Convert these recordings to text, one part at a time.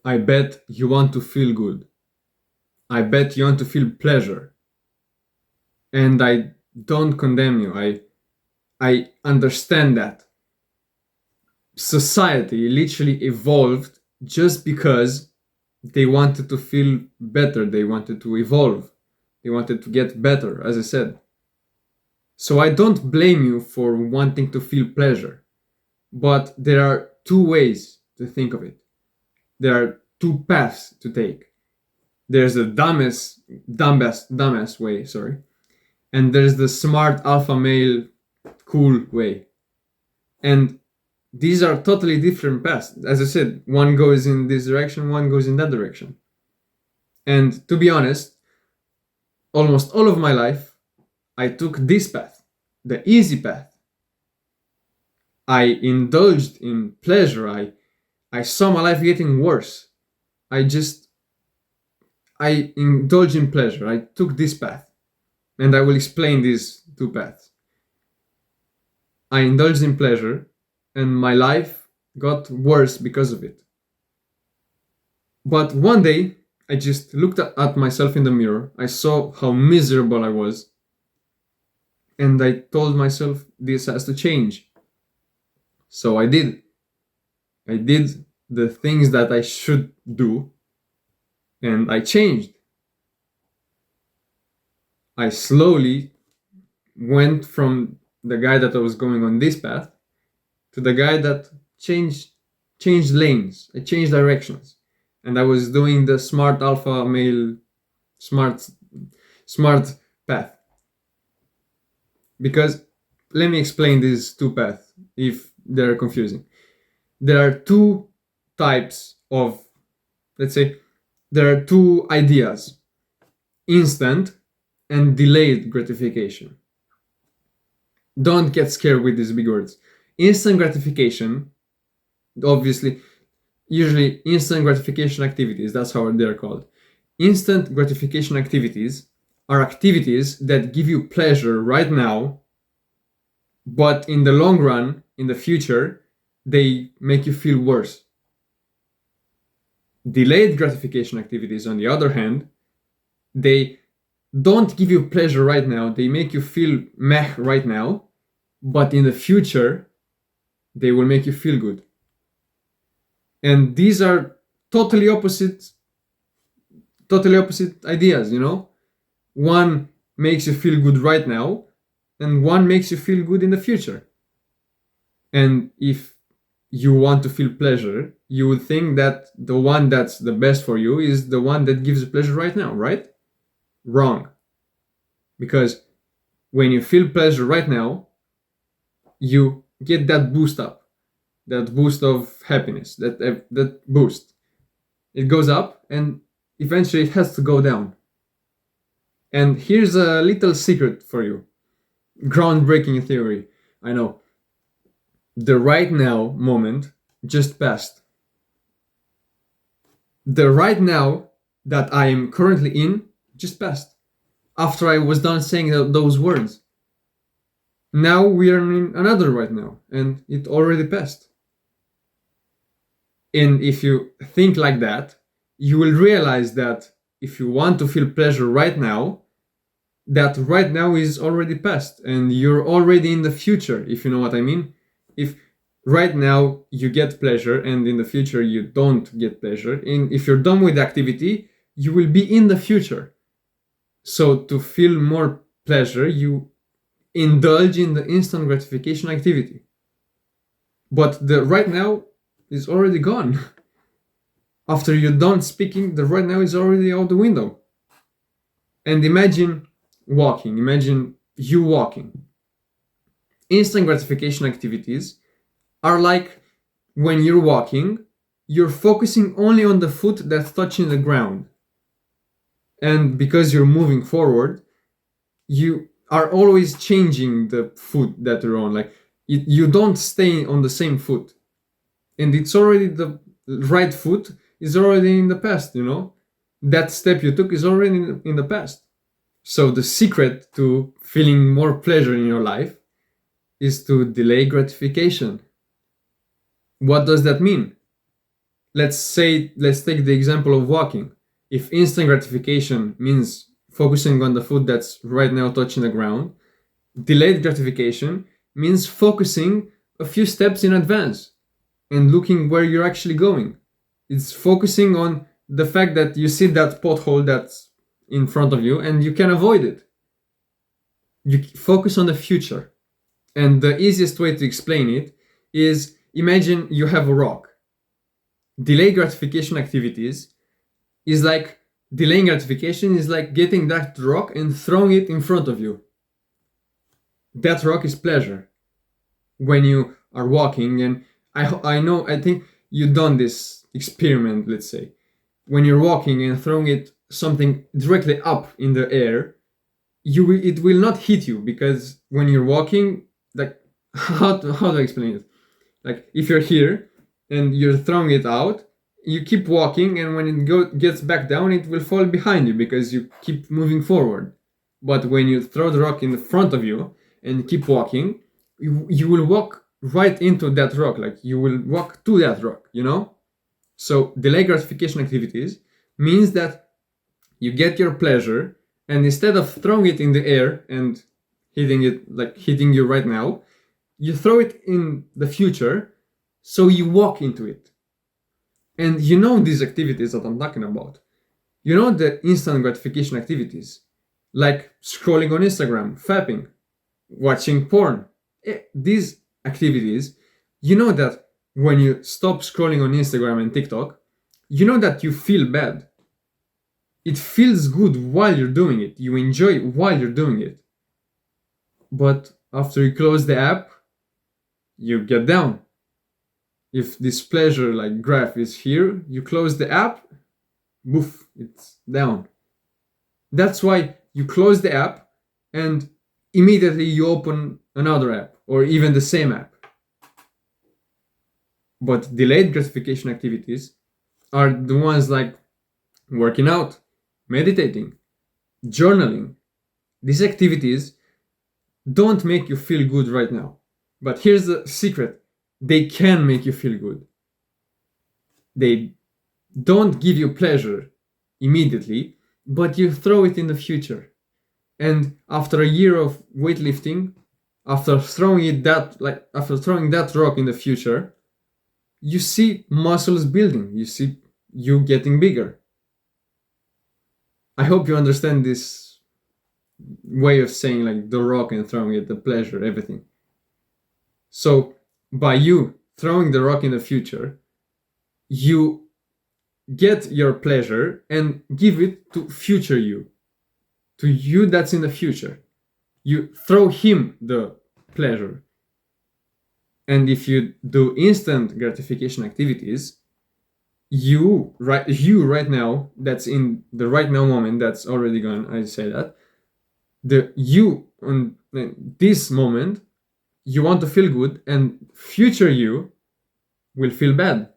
I bet you want to feel good. I bet you want to feel pleasure. And I don't condemn you. I understand that. Society literally evolved just because they wanted to feel better. They wanted to evolve. They wanted to get better, as I said. So I don't blame you for wanting to feel pleasure. But there are two ways to think of it. There are two paths to take. There's the dumbest way, sorry. And there's the smart alpha male cool way. And these are totally different paths. As I said, one goes in this direction, one goes in that direction. And to be honest, almost all of my life, I took this path, the easy path. I indulged in pleasure. I saw my life getting worse. I indulged in pleasure. I took this path. And I will explain these two paths. I indulged in pleasure, and my life got worse because of it. But one day, I just looked at myself in the mirror. I saw how miserable I was. And I told myself, this has to change. So I did. I did the things that I should do, and I changed. I slowly went from the guy that I was going on this path to the guy that changed lanes. I changed directions. And I was doing the smart alpha male smart path. Because let me explain these two paths if they're confusing. There are two types of, let's say, there are two ideas: instant and delayed gratification. Don't get scared with these big words. Instant gratification, obviously, usually instant gratification activities, that's how they're called. Instant gratification activities are activities that give you pleasure right now, but in the long run, in the future, they make you feel worse. Delayed gratification activities, on the other hand, they don't give you pleasure right now, they make you feel meh right now, but in the future, they will make you feel good. And these are totally opposite ideas, you know? One makes you feel good right now, and one makes you feel good in the future. And if you want to feel pleasure, you would think that the one that's the best for you is the one that gives you pleasure right now, right? Wrong. Because when you feel pleasure right now, you get that boost up, that boost of happiness, that boost. It goes up and eventually it has to go down. And here's a little secret for you. Groundbreaking theory, I know. The right now moment just passed. The right now that I am currently in just passed. After I was done saying those words. Now we are in another right now, and it already passed. And if you think like that, you will realize that if you want to feel pleasure right now, that right now is already past, and you're already in the future, if you know what I mean. If right now you get pleasure, and in the future you don't get pleasure, and if you're done with the activity, you will be in the future. So to feel more pleasure, you indulge in the instant gratification activity. But the right now is already gone. After you're done speaking, the right now is already out the window. And imagine you walking. Instant gratification activities are like when you're walking, you're focusing only on the foot that's touching the ground. And because you're moving forward, you are always changing the foot that you're on. Like you don't stay on the same foot. And it's already the right foot is already in the past, you know? That step you took is already in the past. So the secret to feeling more pleasure in your life is to delay gratification. What does that mean? let's take the example of walking. If instant gratification means focusing on the foot that's right now touching the ground, delayed gratification means focusing a few steps in advance and looking where you're actually going. It's focusing on the fact that you see that pothole that's in front of you and you can avoid it. You focus on the future. And the easiest way to explain it is, imagine you have a rock. Delayed gratification activities is like delaying gratification is like getting that rock and throwing it in front of you. That rock is pleasure. When you are walking, and I think you've done this experiment, let's say. When you're walking and throwing it something directly up in the air, it will not hit you, because when you're walking, like how do I explain it? Like if you're here and you're throwing it out, you keep walking, and when it gets back down, it will fall behind you because you keep moving forward. But when you throw the rock in the front of you and keep walking, you will walk right into that rock, like you will walk to that rock, you know? So delayed gratification activities means that you get your pleasure, and instead of throwing it in the air and hitting it, like hitting you right now, you throw it in the future, so you walk into it. And you know these activities that I'm talking about. You know the instant gratification activities, like scrolling on Instagram, fapping, watching porn. These activities, you know that when you stop scrolling on Instagram and TikTok, you know that you feel bad. It feels good while you're doing it. You enjoy while you're doing it. But after you close the app, you get down. If this pleasure like graph is here, you close the app, boof, it's down. That's why you close the app and immediately you open another app or even the same app. But delayed gratification activities are the ones like working out, meditating, journaling. These activities don't make you feel good right now. But here's the secret. They can make you feel good. They don't give you pleasure immediately, but you throw it in the future. And after a year of weightlifting, after throwing that rock in the future, you see muscles building. You see you getting bigger. I hope you understand this way of saying like the rock and throwing it, the pleasure, everything. So by you throwing the rock in the future, you get your pleasure and give it to future you, to you that's in the future. You throw him the pleasure. And if you do instant gratification activities, you right now, that's in the right now moment, that's already gone, I say that, the you on this moment, you want to feel good, and future you will feel bad.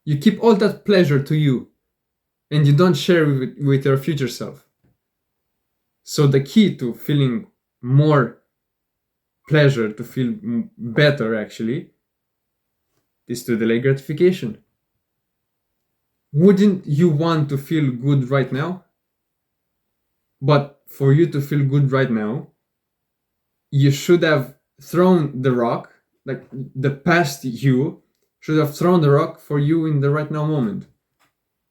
You keep all that pleasure to you, and you don't share with your future self. So the key to feeling more pleasure, to feel better actually, is to delay gratification. Wouldn't you want to feel good right now? But for you to feel good right now, you should have thrown the rock, like the past you should have thrown the rock for you in the right now moment.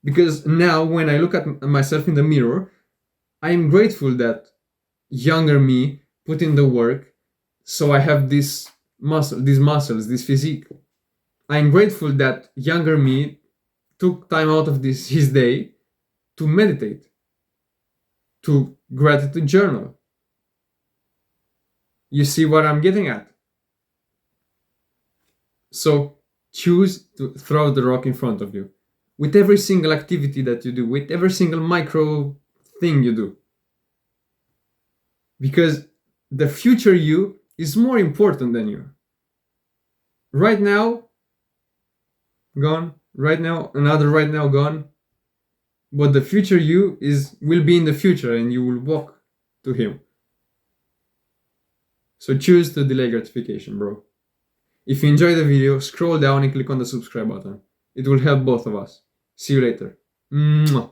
Because now when I look at myself in the mirror, I am grateful that younger me put in the work, so I have these muscles, this physique. I am grateful that younger me took time out of his day to meditate, to gratitude journal. You see what I'm getting at? So choose to throw the rock in front of you with every single activity that you do, with every single micro thing you do. Because the future you is more important than you. Right now, gone. Right now, another right now gone. But the future you will be in the future, and you will walk to him. So choose to delay gratification, bro. If you enjoyed the video, scroll down and click on the subscribe button. It will help both of us. See you later. Mwah.